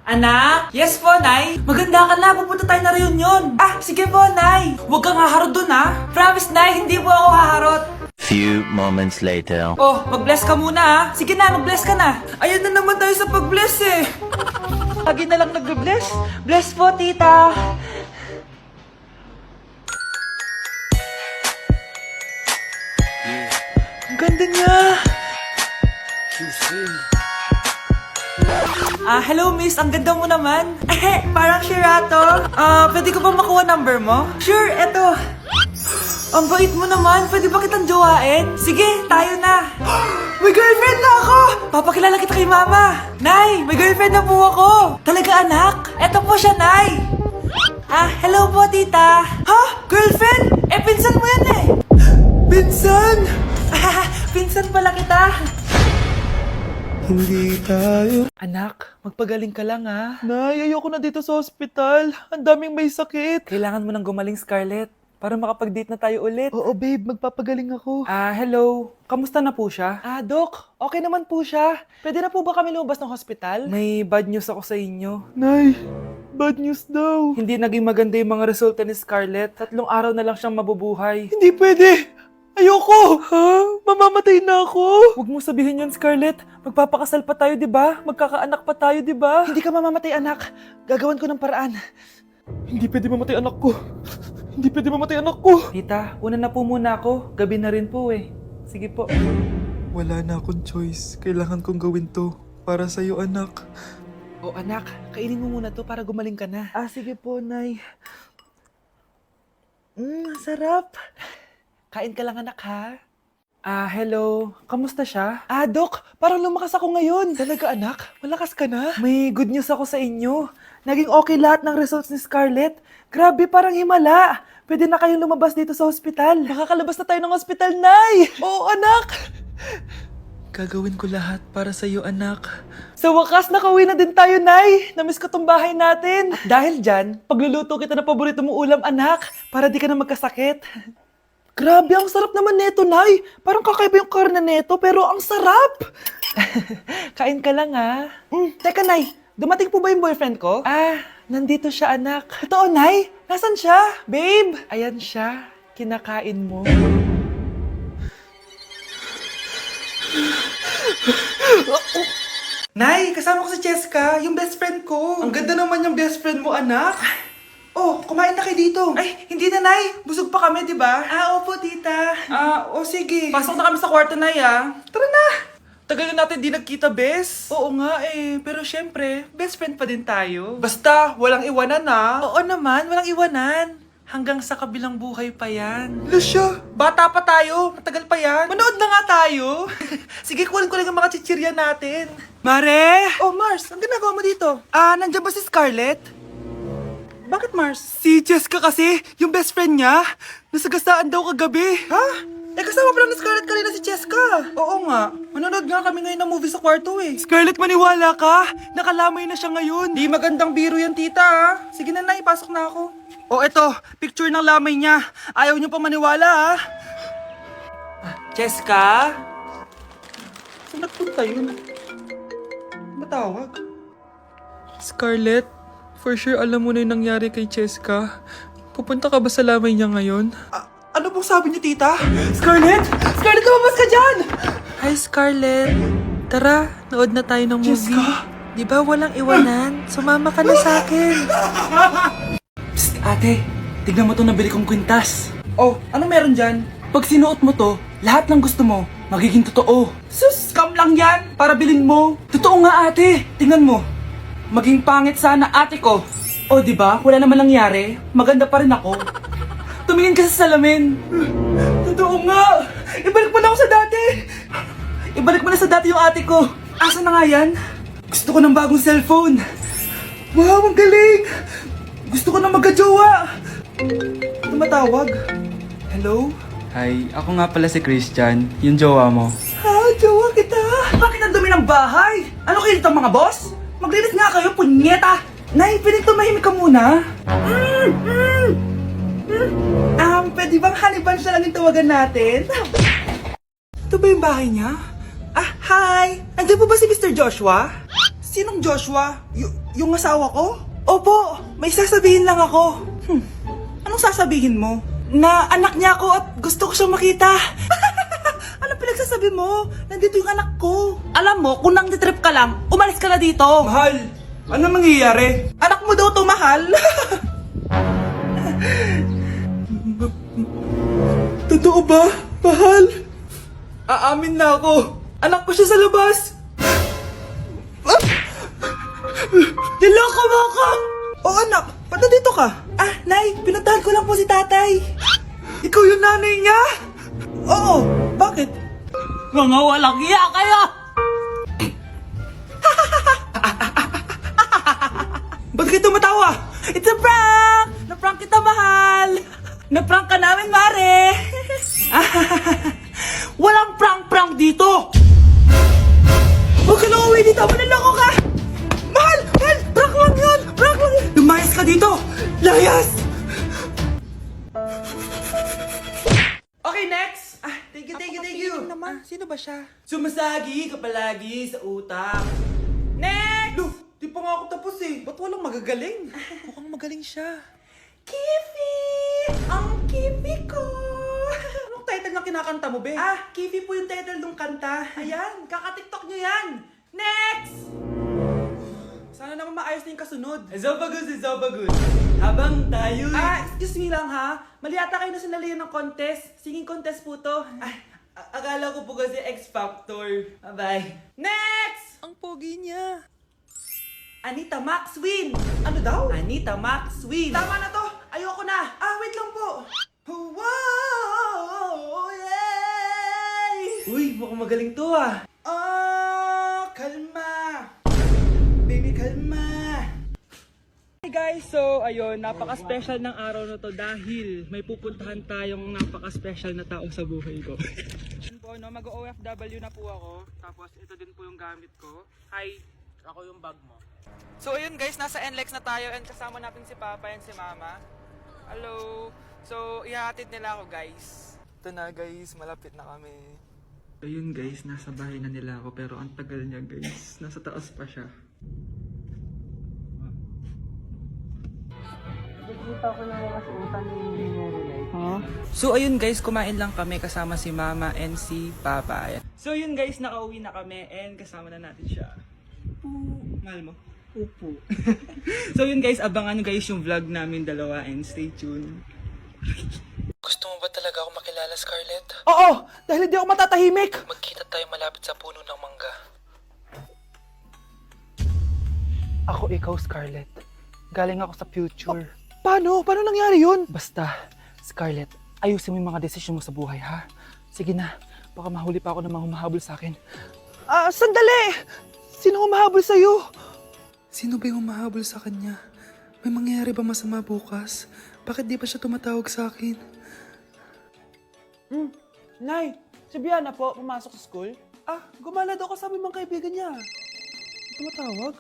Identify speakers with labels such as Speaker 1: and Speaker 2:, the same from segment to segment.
Speaker 1: Anak? Yes po, Nay. Maganda ka na, pupunta tayo na reunion. Ah, sige po, Nay. Huwag kang haharot dun, ha? Promise, Nay, hindi po ako haharot.
Speaker 2: Few moments later.
Speaker 1: Oh, mag-bless ka muna, ha? Sige na, mag-bless ka na. Ayan na naman tayo sa pag-bless, eh. Lagi na lang nag-bless. Bless po, tita. Ang ganda niya. Hello miss, ang ganda mo naman. Parang Shirato. Pwede ko ba makuha number mo? Sure, eto. Ang bait mo naman, pwede ba kitang jowain? Sige, tayo na. May girlfriend na ako! Papakilala kita kay mama. Nay, may girlfriend na po ako. Talaga anak? Eto po siya, Nay. Hello po tita. Ha? Girlfriend? Pinsan mo yan eh. Pinsan? Pinsan pala kita.
Speaker 3: Hindi tayo.
Speaker 1: Anak, magpagaling ka lang ha.
Speaker 3: Nay, ayoko na dito sa ospital. Ang daming may sakit.
Speaker 1: Kailangan mo nang gumaling, Scarlett, para makapag-date na tayo ulit.
Speaker 3: Oo, babe. Magpapagaling ako.
Speaker 1: Hello. Kamusta na po siya?
Speaker 3: Doc. Okay naman po siya. Pwede na po ba kami lumabas ng hospital?
Speaker 1: May bad news ako sa inyo.
Speaker 3: Nay, bad news daw.
Speaker 1: Hindi naging maganda yung mga resulta ni Scarlett. 3 araw na lang siyang mabubuhay.
Speaker 3: Hindi pwede. Ayoko. Ha? Mamamatay na ako.
Speaker 1: Huwag mo sabihin yun, Scarlett. Magpapakasal pa tayo, di ba? Magkakaanak pa tayo, di ba?
Speaker 3: Hindi ka mamamatay, anak. Gagawan ko ng paraan. Hindi pwede mamatay anak ko. Hindi pwede mamatay anak ko.
Speaker 1: Tita, una na po muna ako. Gabi na rin po eh. Sige po.
Speaker 3: Wala na akong choice. Kailangan kong gawin to. Para sa'yo, anak.
Speaker 1: O anak, kainin mo muna to para gumaling ka na.
Speaker 3: Sige po, Nay. Sarap.
Speaker 1: Kain ka lang anak ha. Hello. Kamusta siya?
Speaker 3: Doc, parang lumakas ako ngayon. Talaga, anak? Malakas ka na?
Speaker 1: May good news ako sa inyo. Naging okay lahat ng results ni Scarlett. Grabe, parang himala. Pwede na kayong lumabas dito sa ospital.
Speaker 3: Makakalabas na tayo ng ospital, Nay! Oo, anak! Gagawin ko lahat para sa'yo, anak.
Speaker 1: Sa wakas, nakauwi na din tayo, Nay. Namiss ko tong bahay natin. At dahil dyan, pagluluto kita ng paborito mong ulam, anak, para di ka na magkasakit.
Speaker 3: Grabe, ang sarap naman neto, Nay. Parang kakaiba yung karne neto, pero ang sarap!
Speaker 1: Kain ka lang, ha?
Speaker 3: Teka, Nay. Dumating po ba yung boyfriend ko?
Speaker 1: Nandito siya, anak.
Speaker 3: Totoo, Nay? Nasaan siya? Babe!
Speaker 1: Ayan siya. Kinakain mo.
Speaker 3: Nay, kasama ko si Cheska, yung best friend ko. Ang ganda naman yung best friend mo, anak. Oh, kumain na kayo dito.
Speaker 1: Ay, hindi na, Nay. Busog pa kami, di ba?
Speaker 3: Opo, tita. Sige.
Speaker 1: Pasok na kami sa kwarto, Nay,
Speaker 3: Tara na.
Speaker 1: Tagal na natin di nagkita, bes.
Speaker 3: Oo nga pero syempre, best friend pa din tayo.
Speaker 1: Basta, walang iwanan,
Speaker 3: Oo naman, walang iwanan.
Speaker 1: Hanggang sa kabilang buhay pa yan.
Speaker 3: Lusya,
Speaker 1: Bata pa tayo. Matagal pa yan.
Speaker 3: manood na nga tayo. Sige, kunin ko lang ang mga chichirya natin.
Speaker 1: Mare!
Speaker 3: Oh, Mars, ang ginagawa mo dito?
Speaker 1: Nandiyan ba si Scarlett?
Speaker 3: Bakit, Mars?
Speaker 1: Si Jessica kasi, yung best friend niya. Nasagasaan daw kagabi.
Speaker 3: Ha? Kasama pala ni Scarlett kanina si Cheska.
Speaker 1: Oo nga.
Speaker 3: Manonood nga kami ngayon ng movie sa kwarto
Speaker 1: Scarlett, maniwala ka. Nakalamay na siya ngayon.
Speaker 3: Di magandang biro yan, tita. Sige na, ipasok na ako.
Speaker 1: Eto, picture ng lamay niya. Ayaw niyo pa maniwala, Jessica?
Speaker 3: Saan nagpunta yun? Matawag?
Speaker 1: Scarlett, for sure alam mo na yung nangyari kay Cheska. Pupunta ka ba sa lamay niya ngayon?
Speaker 3: Ano pong sabi niyo, tita?
Speaker 1: Scarlett!
Speaker 3: Scarlett, lumabas ka dyan!
Speaker 1: Hi, Scarlett. Tara, nood na tayo ng movie.
Speaker 3: Jessica?
Speaker 1: Di ba walang iwanan? Sumama ka na sa akin. Psst, ate. Tignan mo itong nabili kong kwintas.
Speaker 3: Oh, ano meron dyan?
Speaker 1: Pag sinuot mo to, lahat ng gusto mo, magiging totoo.
Speaker 3: Sus, scam lang yan! Para bilhin mo!
Speaker 1: Totoo nga, ate. Tingnan mo. Maging pangit sana ate ko. O, di ba? Wala naman nangyari. Maganda pa rin ako. Tumingin ka sa salamin.
Speaker 3: Totoo nga! Ibalik mo na ako sa dati!
Speaker 1: Ibalik mo na sa dati yung ate ko. Asa na nga yan? Gusto ko ng bagong cellphone.
Speaker 3: Wow, ang galing! Gusto ko na magka-jowa! Tumatawag. Hello?
Speaker 4: Hi, ako nga pala si Christian, yung jowa mo.
Speaker 3: Jowa kita!
Speaker 1: Bakit ang dumi ng bahay? Ano kayo dito mga boss? Maglinis nga kayo, punyeta! Nay, pwede tumahimik ka muna?
Speaker 3: Pwede bang honey bunch na lang yung tawagan natin?
Speaker 1: Ito ba yung bahay niya?
Speaker 3: Hi! Andiyan po ba si Mr. Joshua? Sinong Joshua? Yung asawa ko? Opo, may sasabihin lang ako. Anong sasabihin mo? Na anak niya ako at gusto ko siyang makita. Anong pinagsasabi mo? Nandito yung anak ko. Alam mo, kung nang trip ka lang, umalis ka na dito.
Speaker 4: Mahal, ano mangyayari?
Speaker 3: Anak mo daw to, mahal. Totoo ba, mahal?
Speaker 4: Aamin na ako.
Speaker 3: Anak ko siya sa labas. Niloko mo ako! O anak, ba't nandito ka? Ah, Nay, pinuntahan ko lang po si tatay. Ikaw yung nanay niya? Oo, bakit?
Speaker 1: Mga walang iya kayo!
Speaker 3: Ba't kayo tumatawa?
Speaker 1: It's a prank! Na-prank kita, mahal! Na-prank ka namin, Mare! Walang prank-prank dito!
Speaker 3: Huwag ka na uwi dito, manaloko ka! Mahal! Mahal! Prank lang yun! Prank lang yun! Lumayas ka dito! Layas! Okay, next! Ah, thank you, thank you, thank you! Naman, sino ba siya?
Speaker 1: Sumasagi ka palagi sa utak. Next!
Speaker 3: Lo, di pa nga ako tapos eh. Ba't walang magagaling? Mukhang magaling siya.
Speaker 1: Kifi! Ang Kifi ko!
Speaker 3: Anong title ng kinakanta mo, be?
Speaker 1: Ah, Kifi po yung title ng kanta. Ayan, kaka-tiktok nyo yan! Next!
Speaker 3: Sana naman maayos na yung kasunod.
Speaker 1: Zobagus. Habang tayo...
Speaker 3: Ah, excuse me lang ha. Mali ata kayo na sinalihan ng contest. Singing contest po to.
Speaker 1: Ay, akala ko po kasi X Factor. Bye-bye. Next!
Speaker 3: Ang pogi niya.
Speaker 1: Anita Max win!
Speaker 3: Ano daw?
Speaker 1: Anita Max win!
Speaker 3: Tama na to. Ayoko na. Ah, wait lang po.
Speaker 1: Wow! Yay! Uy, mukhang magaling to ah.
Speaker 3: Ah, kalma. Baby, kalma.
Speaker 4: Hey guys, so ayun, napaka-special ng araw na to dahil may pupuntahan tayong napaka-special na tao sa buhay ko. Yun po, no, mag-OFW na po ako, tapos ito din po yung gamit ko. Hi, ako yung bag mo. So ayun guys, nasa NLEX na tayo and kasama natin si Papa and si Mama. Hello! So ihahatid nila ako guys. Ito na guys, malapit na kami. Ayun guys, nasa bahay na nila ako pero ang tagal niya guys. Nasa taas pa siya. So ayun guys, kumain lang kami kasama si Mama and si Papa. Ayan. So yun guys, nakauwi na kami and kasama na natin siya. Mahal mo? Upo. So yun guys, abangan guys yung vlog namin dalawa and stay tuned. Gusto mo ba talaga ako makilala, Scarlett?
Speaker 3: Oo, dahil hindi ako matatahimik.
Speaker 4: Magkita tayo malapit sa puno ng mangga.
Speaker 3: Ako ikaw, Scarlett. Galing ako sa future. Paano? Paano nangyari yun? Basta, Scarlett, ayusin mo yung mga desisyon mo sa buhay, ha? Sige na, baka mahuli pa ako ng mga humahabol sa akin. Ah, sandali! Sino humahabol sa'yo?
Speaker 5: Sino ba yung humahabol sa kanya? May mangyayari ba masama bukas? Bakit di pa siya tumatawag sa akin?
Speaker 3: Nay, si Biana po, pumasok sa school. Ah, gumala daw kasama yung mga kaibigan niya. Tumatawag?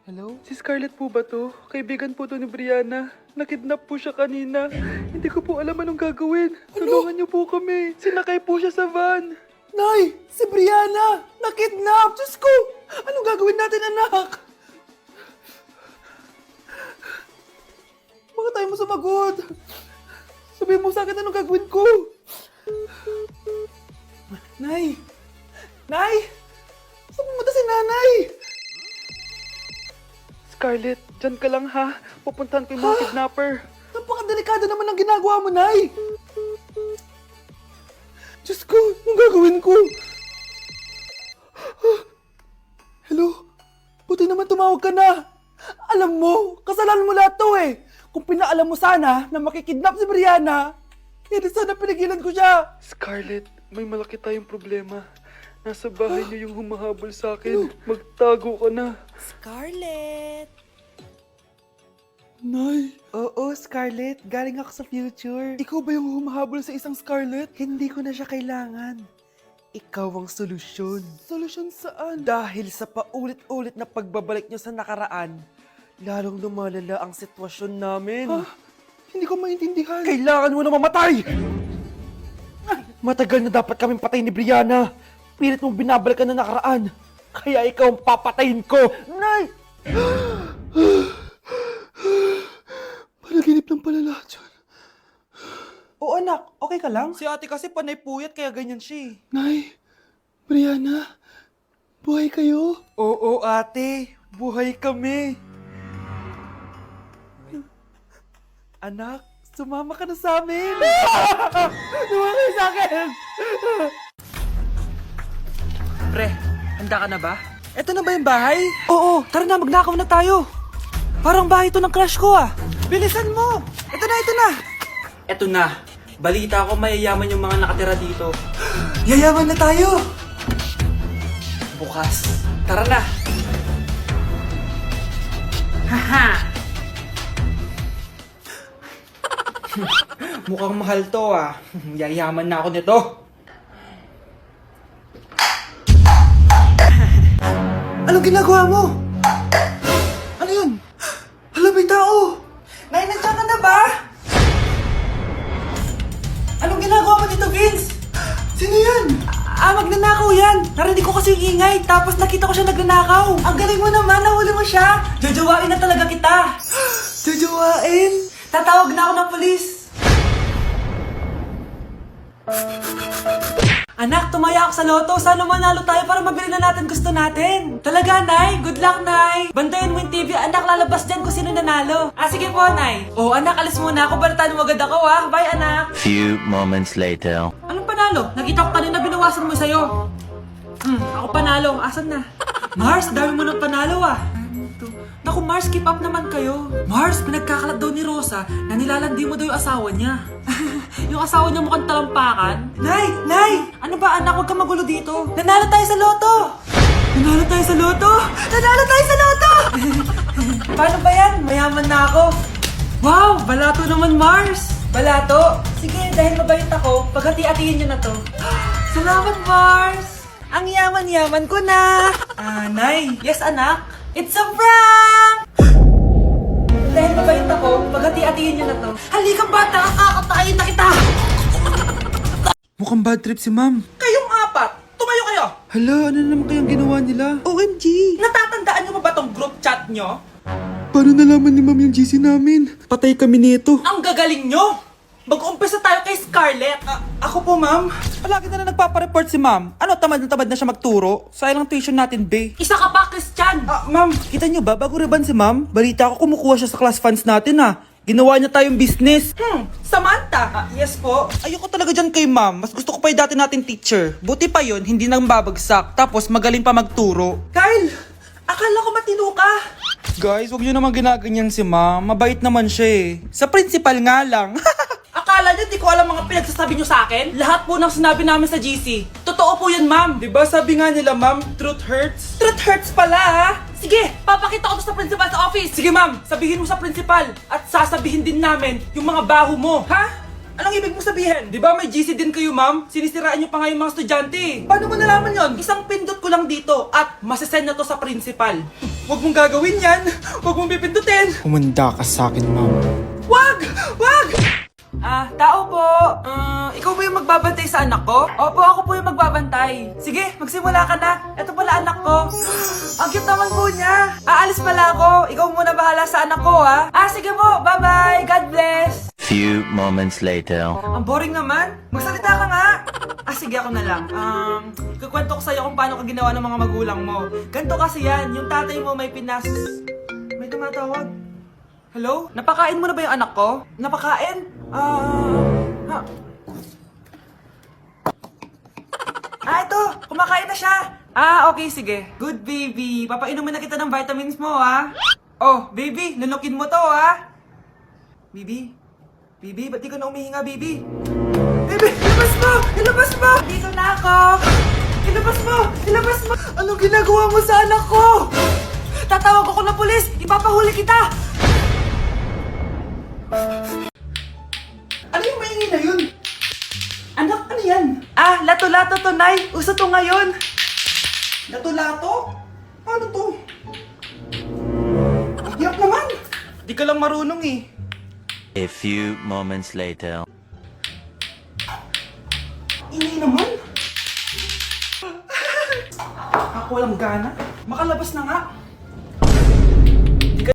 Speaker 3: Hello?
Speaker 5: Si Scarlett po ba to? Kaibigan po to ni Brianna. Nakidnap po siya kanina. Hindi ko po alam anong gagawin. Tulungan niyo po kami. Sinakay po siya sa van.
Speaker 3: Nay, si Brianna! Nakidnap! Diyos ko! Anong gagawin natin, anak? Bakit tayo mo sumagot? Sabihin mo sa akin anong gagawin ko. Nay! Nay! Saan pumunta si nanay?
Speaker 5: Scarlett, dyan ka lang ha. Pupuntahan ko yung mga kidnapper.
Speaker 3: Napakadelikado naman ang ginagawa mo, Nay! Diyos ko, anong gagawin ko? Hello? Buti naman tumawag ka na. Alam mo, kasalanan mo lahat to eh. Kung pinaalam mo sana na makikidnap si Brianna, hindi sana pinigilan ko siya.
Speaker 5: Scarlett, may malaki tayong problema. Nasa bahay niyo yung humahabol sa akin. Magtago ka na.
Speaker 1: Scarlett!
Speaker 3: Nay. Oo, Scarlett. Galing ako sa future. Ikaw ba yung humahabol sa isang Scarlett? Hindi ko na siya kailangan. Ikaw ang solusyon. Solusyon saan? Dahil sa paulit-ulit na pagbabalik niyo sa nakaraan, lalong lumalala ang sitwasyon namin. Ha? Hindi ko maintindihan. Kailangan mo na mamatay! Matagal na dapat kaming patay ni Brianna. Pilit mong binabalikan na nakaraan. Kaya ikaw ang papatayin ko. Nay! okay ka lang? Si ate kasi panay puyat kaya ganyan siya eh.
Speaker 5: Nay, Brianna, buhay kayo?
Speaker 3: Oo ate, buhay kami. Anak, sumama ka na sa amin. Sumama ka sa akin.
Speaker 1: Pre, handa ka na ba? Eto na ba yung bahay? Oo, tara na, magnakaw na tayo. Parang bahay to ng crush ko ah. Bilisan mo! Ito na, ito na! Eto na. Balita ko mayayaman yung mga nakatira dito. Yayaman na tayo! Bukas. Tara na! Haha! Mukhang mahal to ah. Yayaman na ako nito. Anong ginagawa mo? Ano yun? Hala, may tao! Nay, nandiyan ka na ba? Anong ginagawa mo dito, Vince? Sino yan? Magnanakaw yan! Narinig ko kasi yung ingay, tapos nakita ko siya nagnanakaw. Ang galing mo naman, nahuli mo siya! Jojowain na talaga kita! Jojowain? Tatawag na ako ng polis! Anak, tumaya ako sa loto. Sana manalo tayo para mabili na natin gusto natin. Talaga, Nay? Good luck, Nay. Bantayan mo yung TV. Anak, lalabas dyan kung sino nanalo. Sige po, Nay. Anak, alis muna ako. Balitaan mo agad ako, ah. Bye, anak.
Speaker 2: Few moments later.
Speaker 1: Anong panalo? Nakita ko kanina binawasan mo sa'yo. Ako panalo. Asan na? Mars, dami mo ng panalo, ah. Naku, Mars, keep up naman kayo. Mars, pinagkakalat daw ni Rosa na nilalandi mo daw yung asawa niya. Yung asawa niya mukhang talampakan. Nay! Nay! Ano ba, anak? Huwag ka magulo dito. Nanalo tayo sa loto! Nanalo tayo sa loto! Nanalo tayo sa loto! Paano ba yan? Mayaman na ako. Wow! Balato naman, Mars! Balato? Sige, dahil mabait ako, paghati-hatiin niyo na to. Salamat, Mars! Ang yaman-yaman ko na! Nay! Yes, anak? It's a prank! Dahil mabait ako, paghati-hatiin niyo na to. Halika bata, kakatayin na kita!
Speaker 3: Mukhang bad trip si ma'am.
Speaker 1: Kayong apat, tumayo kayo!
Speaker 3: Hala, ano na naman kayang ginawa nila?
Speaker 1: OMG! Natatandaan niyo ba tong group chat niyo?
Speaker 3: Paano nalaman ni ma'am yung GC namin? Patay kami nito.
Speaker 1: Ang gagaling niyo! Mag-uumpisa tayo kay Scarlett.
Speaker 3: Ako po, ma'am. Palagi na lang nagpapareport si ma'am. Ano, tamad na siya magturo? Sayang lang tuition natin, be.
Speaker 1: Isa ka pa, Christian!
Speaker 3: Ma'am, kita niyo ba, bago reban si ma'am, balita ko kumukuha siya sa class funds natin, Ginawa niya tayong business.
Speaker 1: Samantha!
Speaker 3: Yes po. Ayoko talaga dyan kay ma'am. Mas gusto ko pa yung dati natin teacher. Buti pa yon, hindi nang babagsak. Tapos magaling pa magturo.
Speaker 1: Kyle! Akala ko matino ka!
Speaker 3: Guys, wag niyo naman ginaganyan si ma'am. Mabait naman siya eh. Sa principal nga lang.
Speaker 1: Akala niyo di ko alam mga pinagsasabi niyo sa akin? Lahat po ng sinabi namin sa GC. Totoo po yan, ma'am.
Speaker 3: Diba sabi nga nila ma'am, truth hurts?
Speaker 1: Truth hurts pala, ha? Sige, papakita ko to sa principal sa office.
Speaker 3: Sige ma'am, sabihin mo sa principal.
Speaker 1: At sasabihin din namin yung mga baho mo.
Speaker 3: Ha?
Speaker 1: Anong ibig mo sabihin?
Speaker 3: Di ba may GC din kayo ma'am? Sinisiraan niyo pa nga yung mga estudyante.
Speaker 1: Paano mo nalaman yon? Isang pindot ko lang dito at masasend na to sa principal.
Speaker 3: Huwag mong gagawin yan. Huwag mong pipindutin. Humanda ka sa akin ma'am.
Speaker 1: Wag! Wag! Tao po. Ikaw ba yung magbabantay sa anak ko? Opo, ako po yung magbabantay. Sige, magsimula ka na. Ito pala anak ko. Ang cute naman po niya. Aalis pala ako. Ikaw muna bahala sa anak ko, ha? Sige po. Bye-bye. God bless.
Speaker 2: Few moments later.
Speaker 1: Ang boring naman. Magsalita ka nga. Sige, ako na lang. Kukwento ko sa'yo kung paano ka ginawa ng mga magulang mo. Ganto kasi yan. Yung tatay mo may May tumatawag. Hello? Napakain mo na ba yung anak ko? Napakain? Ito! Kumakain na siya! Okay, sige. Good, baby. Papainumin na kita ng vitamins mo, ha? Oh, baby, lunukin mo to, ha? Baby? Baby, ba't di ka na umihinga, baby? Baby, ilabas mo! Ilabas mo! Dito na ako! Ilabas mo! Ilabas mo! Anong ginagawa mo sa anak ko? Tatawag ako ng pulis! Ipapahuli kita! Ano yung maingin na yun? Anak, ano yan? Lato-lato to, Nay. Uso to ngayon. Lato-lato? Ano to? Hirap naman. Di ka lang marunong eh.
Speaker 2: A few moments later.
Speaker 1: Ingay naman. Ako walang gana. Makalabas na nga.